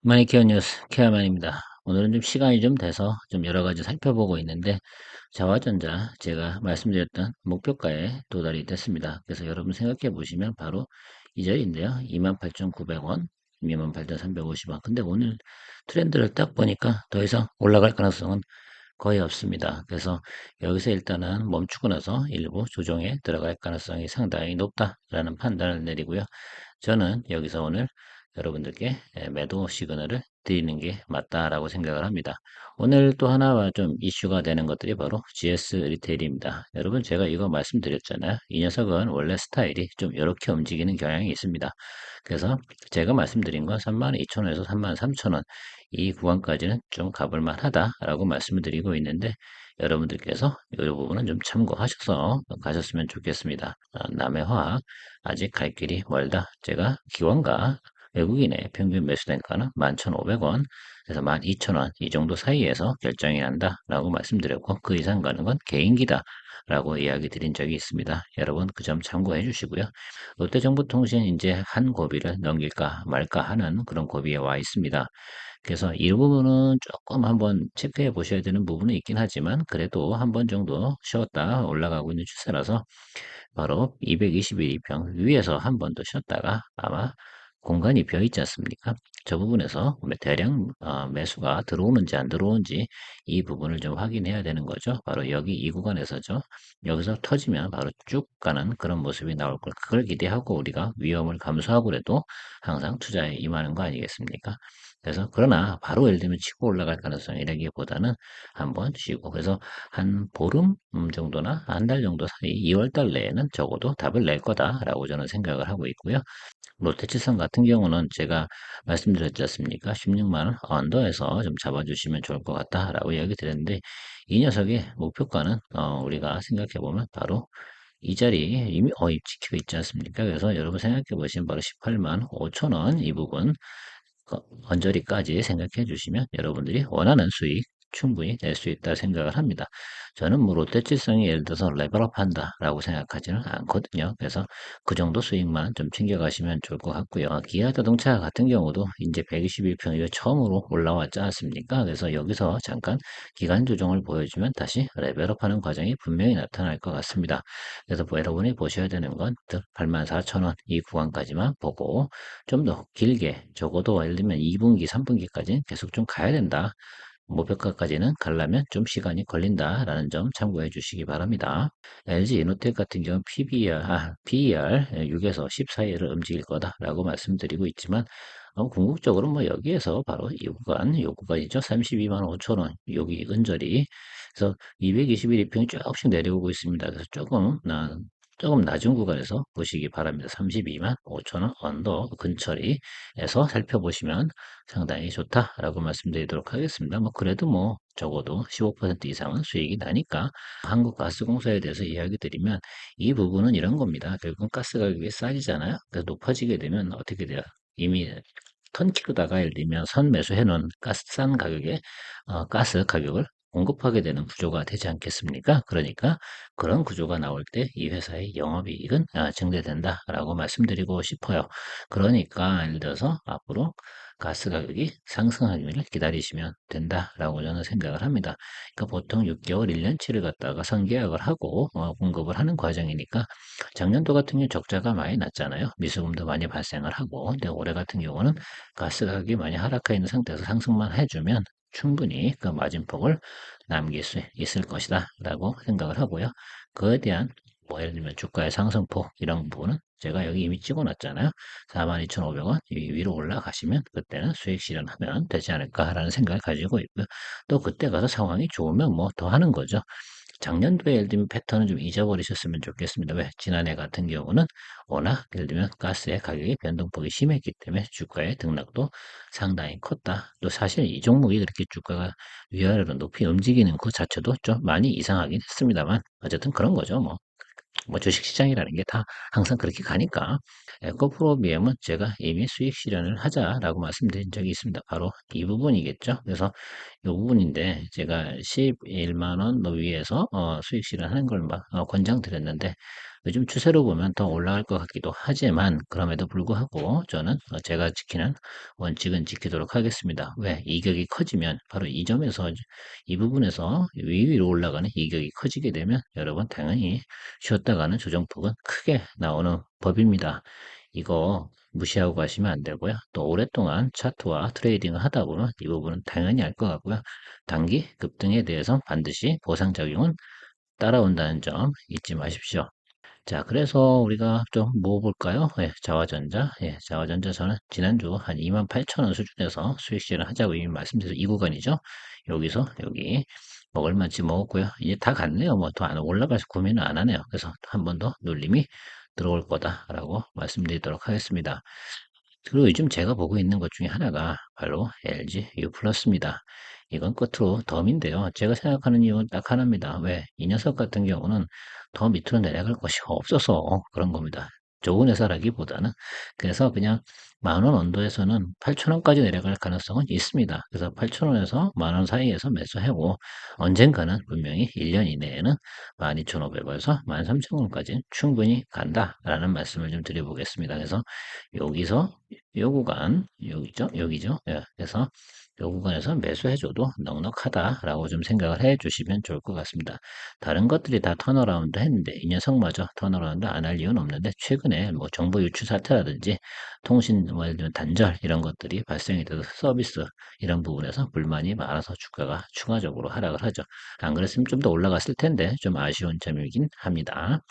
마니케어 뉴스 케어만입니다. 오늘은 좀 시간이 좀 돼서 좀 여러 가지 살펴보고 있는데 자화전자 제가 말씀드렸던 목표가에 도달이 됐습니다. 그래서 여러분 생각해 보시면 바로 이 자리인데요. 28,900원, 28,350원. 근데 오늘 트렌드를 딱 보니까 더 이상 올라갈 가능성은 거의 없습니다. 그래서 여기서 일단은 멈추고 나서 일부 조정에 들어갈 가능성이 상당히 높다라는 판단을 내리고요. 저는 여기서 오늘 여러분들께 매도 시그널을 드리는 게 맞다라고 생각을 합니다. 오늘 또 하나와 좀 이슈가 되는 것들이 바로 GS 리테일입니다. 여러분 제가 이거 말씀드렸잖아요. 이 녀석은 원래 스타일이 좀 이렇게 움직이는 경향이 있습니다. 그래서 제가 말씀드린 건 32,000원에서 33,000원 이 구간까지는 좀 가볼 만하다라고 말씀을 드리고 있는데 여러분들께서 이 부분은 좀 참고하셔서 가셨으면 좋겠습니다. 남의 화학 아직 갈 길이 멀다. 제가 기관과 외국인의 평균 매수 단가는 11,500원, 그래서 12,000원 이 정도 사이에서 결정이 난다라고 말씀드렸고 그 이상 가는 건 개인기다라고 이야기 드린 적이 있습니다. 여러분 그 점 참고해 주시고요. 롯데정보통신 이제 한 고비를 넘길까 말까 하는 그런 고비에 와 있습니다. 그래서 이 부분은 조금 한번 체크해 보셔야 되는 부분은 있긴 하지만 그래도 한 번 정도 쉬었다 올라가고 있는 추세라서 바로 221평 위에서 한 번 더 쉬었다가 아마 공간이 비어 있지 않습니까? 저 부분에서 대량 매수가 들어오는지 안 들어오는지 이 부분을 좀 확인해야 되는 거죠. 바로 여기 이 구간에서죠. 여기서 터지면 바로 쭉 가는 그런 모습이 나올 걸 그걸 기대하고 우리가 위험을 감수하고라도 항상 투자에 임하는 거 아니겠습니까? 그래서 그러나 바로 예를 들면 치고 올라갈 가능성이라기보다는 한번 쉬고 그래서 한 보름 정도나 한 달 정도 사이 2월 달 내에는 적어도 답을 낼 거다라고 저는 생각을 하고 있고요. 롯데치선 같은 경우는 제가 말씀드렸지 않습니까? 16만 원 언더에서 좀 잡아주시면 좋을 것 같다라고 이야기 드렸는데 이 녀석의 목표가는 우리가 생각해 보면 바로 이 자리에 이미 지키고 있지 않습니까? 그래서 여러분 생각해 보시면 바로 18만 5천 원 이 부분 언저리까지 생각해 주시면 여러분들이 원하는 수익 충분히 낼 수 있다 생각을 합니다. 저는 뭐 롯데칠성이 예를 들어서 레벨업 한다라고 생각하지는 않거든요. 그래서 그 정도 수익만 좀 챙겨가시면 좋을 것 같고요. 기아자동차 같은 경우도 이제 121평 이후 처음으로 올라왔지 않습니까? 그래서 여기서 잠깐 기간 조정을 보여주면 다시 레벨업하는 과정이 분명히 나타날 것 같습니다. 그래서 뭐 여러분이 보셔야 되는 건 84,000원 이 구간까지만 보고 좀 더 길게 적어도 예를 들면 2분기, 3분기까지는 계속 좀 가야 된다. 목표가까지는 가려면 좀 시간이 걸린다라는 점 참고해 주시기 바랍니다. LG 이노텍 같은 경우 PER 6에서 10 사이를 움직일 거다라고 말씀드리고 있지만 궁극적으로 뭐 여기에서 바로 이 구간이죠. 32만 5천 원 여기 은저리 그래서 221 이평이 조금씩 내려오고 있습니다. 그래서 조금 낮은 구간에서 보시기 바랍니다. 32만 5천 원 언더 근처리에서 살펴보시면 상당히 좋다라고 말씀드리도록 하겠습니다. 뭐 그래도 뭐 적어도 15% 이상은 수익이 나니까 한국가스공사에 대해서 이야기 드리면 이 부분은 이런 겁니다. 결국 가스 가격이 싸지잖아요. 그래서 높아지게 되면 어떻게 돼요? 이미 턴키로다가 예를 들면 선매수해 놓은 가스 싼 가격에 가스 가격을 공급하게 되는 구조가 되지 않겠습니까? 그러니까 그런 구조가 나올 때 이 회사의 영업이익은 증대된다라고 말씀드리고 싶어요. 그러니까 예를 들어서 앞으로 가스 가격이 상승하기를 기다리시면 된다라고 저는 생각을 합니다. 그러니까 보통 6개월, 1년치를 갖다가 선계약을 하고 공급을 하는 과정이니까 작년도 같은 경우 적자가 많이 났잖아요. 미수금도 많이 발생을 하고 근데 올해 같은 경우는 가스 가격이 많이 하락해 있는 상태에서 상승만 해주면 충분히 그 마진폭을 남길 수 있을 것이다 라고 생각을 하고요. 그에 대한 뭐 예를 들면 주가의 상승폭 이런 부분은 제가 여기 이미 찍어놨잖아요. 42,500원 위로 올라가시면 그때는 수익 실현하면 되지 않을까라는 생각을 가지고 있고요. 또 그때 가서 상황이 좋으면 뭐 더 하는 거죠. 작년도에 예를 들면 패턴은 좀 잊어버리셨으면 좋겠습니다. 왜? 지난해 같은 경우는 워낙 예를 들면 가스의 가격이 변동폭이 심했기 때문에 주가의 등락도 상당히 컸다. 또 사실 이 종목이 그렇게 주가가 위아래로 높이 움직이는 그 자체도 좀 많이 이상하긴 했습니다만 어쨌든 그런 거죠. 뭐 주식시장이라는 게 다 항상 그렇게 가니까 에코프로비엠은 제가 이미 수익 실현을 하자라고 말씀드린 적이 있습니다. 바로 이 부분이겠죠. 그래서 요 부분인데 제가 11만 원 위에서 수익 실현하는 걸 권장드렸는데 요즘 추세로 보면 더 올라갈 것 같기도 하지만 그럼에도 불구하고 저는 제가 지키는 원칙은 지키도록 하겠습니다. 왜? 이격이 커지면 바로 이 점에서 이 부분에서 위로 올라가는 이격이 커지게 되면 여러분 당연히 쉬었다가는 조정폭은 크게 나오는 법입니다. 이거 무시하고 가시면 안 되고요. 또 오랫동안 차트와 트레이딩을 하다 보면 이 부분은 당연히 알 것 같고요. 단기 급등에 대해서 반드시 보상작용은 따라온다는 점 잊지 마십시오. 자, 그래서 우리가 좀 뭐 볼까요? 예, 자화전자. 예, 자화전자 저는 지난주 한 28,000원 수준에서 수익 실현 하자고 이미 말씀드려서 이 구간이죠. 여기서 여기 먹을 만치 먹었고요. 이제 다 갔네요. 뭐 더 안 올라가서 고민은 안 하네요. 그래서 한 번 더 눌림이 들어올 거다라고 말씀드리도록 하겠습니다. 그리고 요즘 제가 보고 있는 것 중에 하나가 바로 LG U 플러스입니다. 이건 끝으로 덤인데요. 제가 생각하는 이유는 딱 하나입니다. 왜? 이 녀석 같은 경우는 더 밑으로 내려갈 것이 없어서 그런 겁니다. 좋은 회사라기보다는. 그래서 그냥 만원 언더에서는 8,000원까지 내려갈 가능성은 있습니다. 그래서 8,000원에서 만원 사이에서 매수하고 언젠가는 분명히 1년 이내에는 12,500원에서 13,000원까지 충분히 간다라는 말씀을 좀 드려보겠습니다. 그래서 여기서 요 구간, 여기죠? 여기죠? 예, 그래서 요 구간에서 매수해줘도 넉넉하다라고 좀 생각을 해 주시면 좋을 것 같습니다. 다른 것들이 다 턴어라운드 했는데 이 녀석마저 턴어라운드 안 할 이유는 없는데 최근에 뭐 정보 유출 사태라든지 통신 뭐 예를 들면 단절 이런 것들이 발생이 돼서 서비스 이런 부분에서 불만이 많아서 주가가 추가적으로 하락을 하죠. 안 그랬으면 좀 더 올라갔을 텐데 좀 아쉬운 점이긴 합니다.